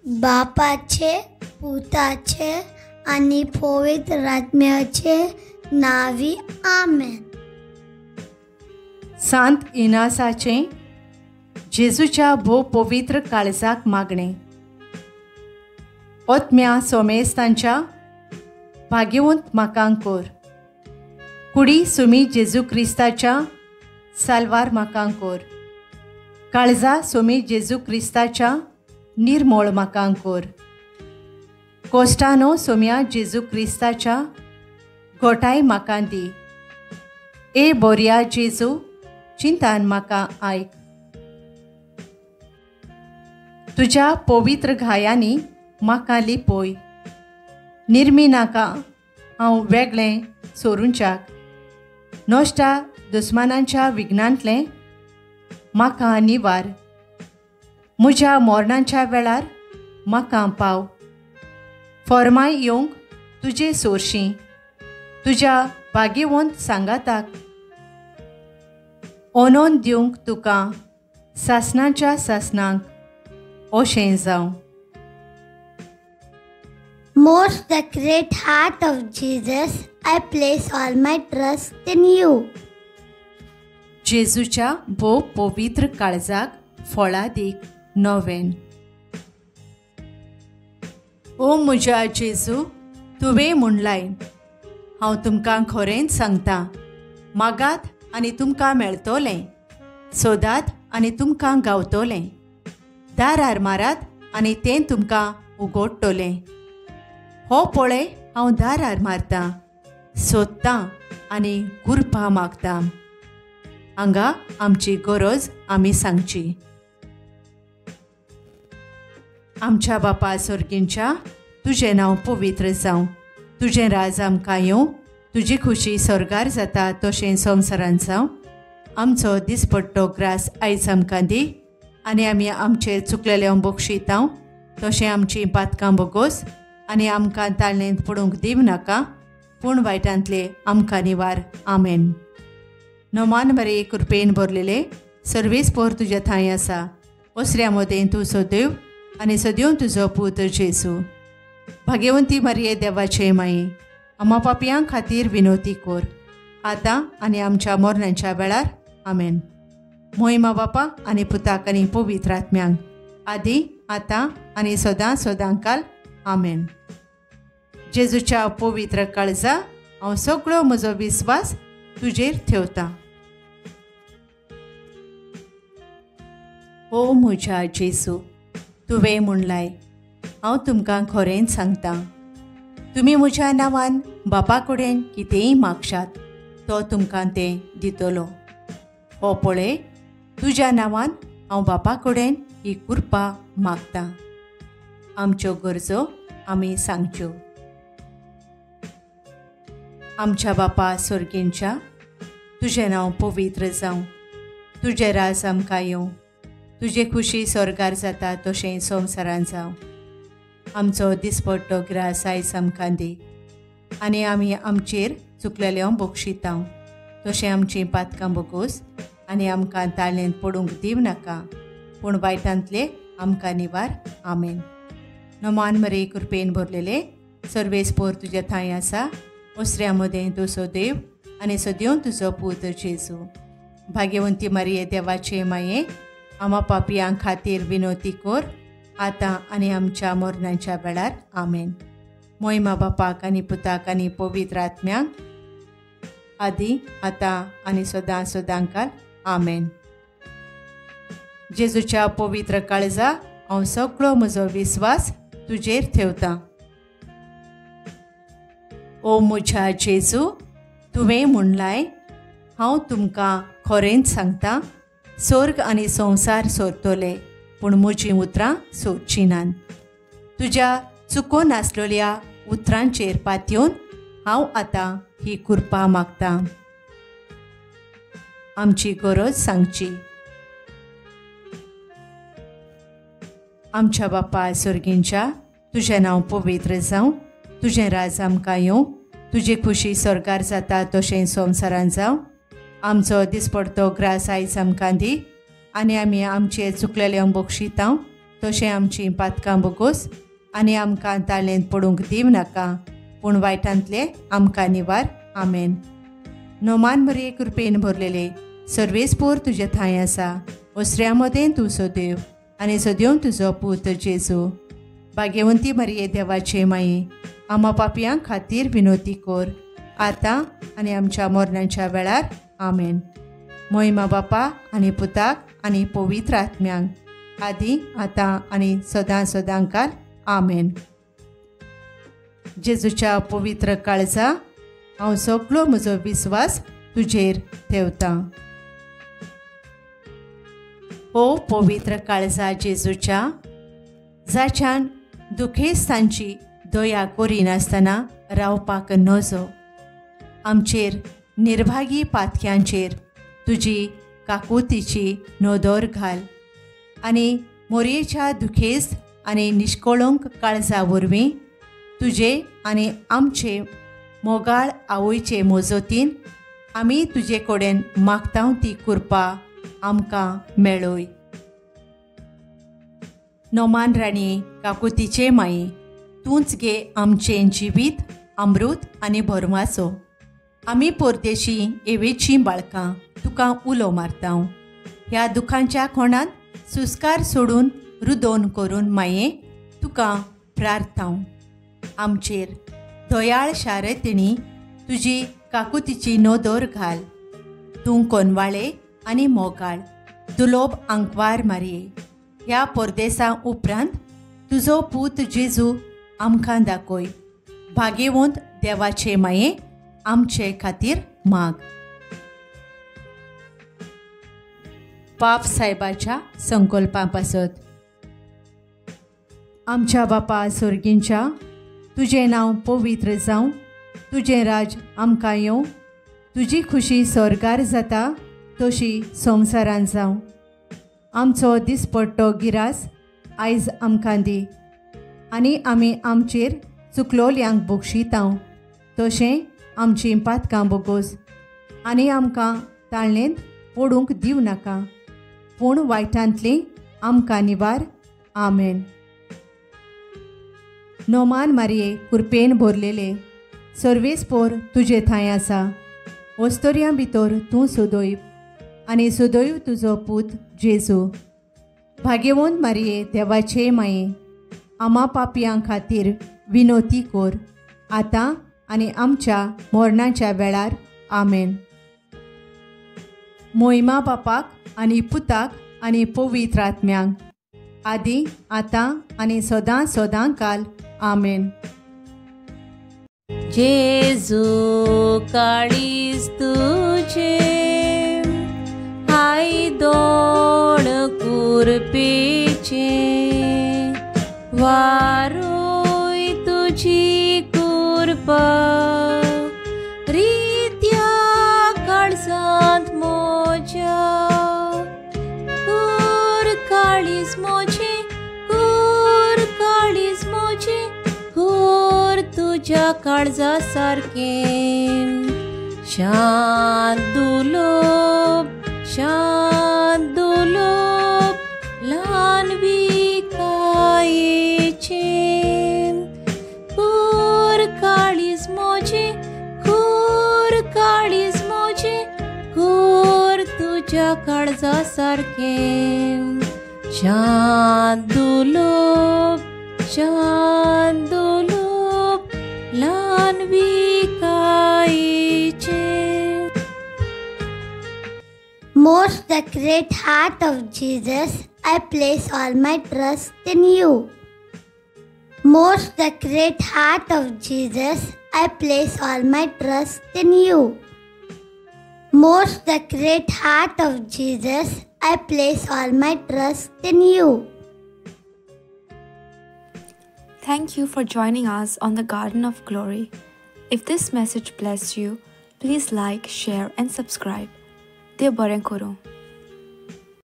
बापाचे, पुताचे आणि पवित्र आत्म्याचे नावी आमेन. सांत इनासाचे जेजूच्या भोव पवित्र काळजाक मागणे. ओतम्या सोमेस्तांच्या भाग्यवंत माकांकोर कुडी सुमी जेजू क्रिस्ताच्या साल्वार माकांकोर काळजा सुमी जेजू क्रिस्ताच्या निर्मोळ माकांकोर कोस्टानो सोम्या जेजू क्रिस्ताच्या गोठाय माकांदी. ए बोरिया जेजू चिंतान म्हाका आयक. तुज्या पवित्र घायांनी म्हाका लिपोय. निर्मी नाका हांव वेगळें सोरूंच्याक. नोश्टा दुस्मानांच्या विघ्नांतलें म्हाका निवार. म्हज्या मोरणांच्या वेळार म्हाका पाव. फर्माय येवंक तुजे सोरशीं तुज्या भाग्यवंत सांगाताक. ओनोन दिवंक तुका सासणाच्या सासणांक ओशें जावं. Most Sacred Heart of Jesus, I place all my trust in you. जेजूच्या भोव पवित्र काळजाक फळां दीक नोवेन. ओ म्हज्या जेजू, तुवें म्हणलाय हांव तुमकां खरेंच सांगता, मागात आनी तुमकां मेळटोलें, सोदात आनी तुमकां गावतोलें, दारार मारात आनी तें तुमकां उगडटोलें. हो पळय हांव दारार मारतां, सोदतां आनी गुरपा मागतां. हांगा आमची गरज आमी सांगची. आमच्या बापा सर्गींच्या तुजें नांव पवित्र जावं. तुजें राज आमकां येवं. तुजी खुशी स्वर्गार जाता तशें संवसारांत जावं. आमचो दिसपट्टो ग्रास आयज आमकां दी आनी आमी आमचेर चुकलेल्यांक बक्षितांव तशें आमचीं पातकां बोगोस आनी आमकां ताळणेंत पडूंक दिव नाका, पूण वायटांतले आमकां निवार. आमेन. नोमान बरे कृपेन भरलेले सर्वेस्पोर तुज्या थंय आसा. ओसऱ्या मोदें तूं सोदीव आनी सोदीव तुजो पुत्र जेजू. भाग्यवंती मारये देवाचे माये, आम्हा पापयां खातीर विनोती कोर, आतां आनी आमच्या मोरणांच्या वेळार. आमेन. मोहिमा बापा आनी पुताक आनी पवित्र आत्म्यांक, आदी आतां आनी सदां सदांकाल. आमेन. जेजूच्या पवित्र काळजा हांव सगळो म्हजो विस्वास तुजेर ठेवतां. ओ म्हज्या जेजू, तुवें म्हणलाय हांव तुमकां खरेंच सांगतां, तुमी म्हज्या नांवान बापा कडेन कितेंय मागशात तो तुमकां तें दितलो. हो पळय तुज्या नांवान हांव बापा कडेन ही कृपा मागतां. आमच्यो गरजो आमी सांगच्यो. आमच्या बापा सर्गींच्या तुजें नांव पवित्र जावं. तुजें राज आमकां येवं. तुजे खुशी स्वर्गार जाता तशें संवसारांत जावं. आमचो दिसपट्टो ग्रास आयज आमकां दी आनी आमी आमचेर चुकलेल्यांक बक्षितांव तशें आमचीं पातकां बोगोस आनी आमकां ताळणेंत पडूंक दिव नाका, पूण वायटांतले आमकां निवार. आमेन. नोमान मरे कृपेन भरलेले सर्वेस्पोर तुज्या थंय आसा. ओसऱ्या मोदें तूं सोदेव आनी सोदीव तुजो पुत्र जेजू. भाग्यवंती मारये देवाचे माये, आम्हा पापयां खातीर विनोती कोर, आतां आनी आमच्या मोरणांच्या वेळार. आमेन. मोहिमा बापाक आनी पुताक आनी पवित्र आत्म्यांक, आदी आतां आनी सदां सदांकाल. आमेन. जेजूच्या पवित्र काळजा हांव सगळो म्हजो विस्वास तुजेर ठेवतां. ओ म्हज्या जेजू, तुवें म्हणलाय हांव तुमकां खरेंच सांगतां, स्वर्ग आनी संवसार सोरतले पूण म्हजीं उतरां सोदचीं नात. तुज्या चुकोवन आसलेल्या उतरांचेर पातयेवन हांव आतां ही कृपा मागतां. आमची गरज सांगची. आमच्या बापा सर्गींच्या तुजें नांव पवित्र जावं. तुजें राज आमकां येवं. तुजी खुशी स्वर्गार जाता तशें संवसारांत जावं. आमचो दिसपडतो ग्रास आयज आमकां दी आनी आमी आमचे चुकलेल्यांक बक्षितांव तशें आमचीं पातकां बोगोस आनी आमकां ताळेंत पडूंक दिव नाका, पूण वायटांतले आमकां निवार. आमेन. नोमान मरिये कृपेन भरलेले, सर्वेस्पोर तुजे थंय आसा. ओसऱ्या मदें तूं सोदेव आनी सोद्योवन तुजो पूत जेजू. भाग्यवंती मरिये देवाचे माये, आमा पापयां खातीर विनोती कोर, आतां आनी आमच्या मरणाच्या वेळार. आमेन. मोहिमा बापा आनी पुताक आनी पवित्र आत्म्यांक, आदी आतां आनी सदां सदांकाल. आमेन. जेजूच्या पवित्र काळजा हांव सगळो म्हजो विस्वास तुजेर ठेवतां. ओ पवित्र काळजा जेजूच्या, जाच्यान दुखेस्तांची दया करिनासतना रावपाक नजो, आमचेर निर्भागी पातक्यांचेर तुजी काकुतीची नदर घाल आनी मोरयेच्या दुखेस्त आनी निश्कळोंक काळजा वरवीं तुजे आनी आमचे मोगाळ आवयचे मोजोतीन आमी तुजे कडेन मागतां ती कृपा आमकां मेळय. नोमान राणी काकुतीचे माये, तूंच गे आमचें जिवीत, अमृत आनी भरमासो. आमी परदेशी एवेचीं बाळकां तुका उलो मारतां. ह्या दुखांच्या कोणांत सुस्कार सोडून रुदोन करून माये तुका प्रार्थांव. आमचेर दयाळ शारतीणी तुजी काकुतीची नदर घाल. तूं कोनवाळे आनी मोगाळ, दुलोब आंकवार मारये. ह्या परदेसा उपरांत तुजो पूत जेजू आमकां दाखय. भाग्यवंत देवाचे माये, आमचे खातीर माग. पाप साहेबाच्या संकल्पा पासत. आमच्या बापा स्वर्गींच्या, तुजें नांव पवित्र जावं, तुजें राज आमकां येवं, तुजी खुशी स्वर्गार जाता तशी संवसारांत जावं. आमचो दिसपट्टो गिरास आयज आमकां दी, आनी आमी आमचेर चुकलोल्यांक बक्षितांव तशें आमचीं पातकां बोगोस आनी आमकां ताळणेंत पडूंक दिव नाका, पूण वायटांतलीं आमकां निवार. आमेन. नोमान मारये कृपेन भरलेले, सर्वेस्पोर तुजे थंय आसा. वस्तोऱ्यां भितर तूं सोदोयब आनी सोदोयब तुजो पूत जेजू. भाग्यवंत मारये देवाचे माये, आमा पापयां खातीर विनोती कोर, आतां आनी आमच्या मरणाच्या वेळार. आमेन. मोहिमा बापाक आनी पुताक आनी पवित्र आत्म्यांक, आदी आतां आनी सदां सदांकाल. आमेन. जेजू काळीज तुझे आयदोण कुरपेचे, वारोय तुझी कृपा रित्या काळजांत मोज्या. कोर काळीज मोजे, कोर काळीज मोजे, कोर तुझ्या काळजा सारकें. शांत दुलोब, शांत दुलोब, ल्हानवी कायेचे. कोर काळीज मोजे, कोर काळीज मोजे, कोर तुझ्या काळजा सारकें. शांत दुलोब, शांत दुलोब, ल्हानवी कायेचे. Most Sacred Heart of Jesus, I place all my trust in you. Most Sacred Heart of Jesus, I place all my trust in you. Most Sacred Heart of Jesus, I place all my trust in you. Thank you for joining us on the Garden of Glory. If this message blessed you, please like, share and subscribe. देव बरें करूं.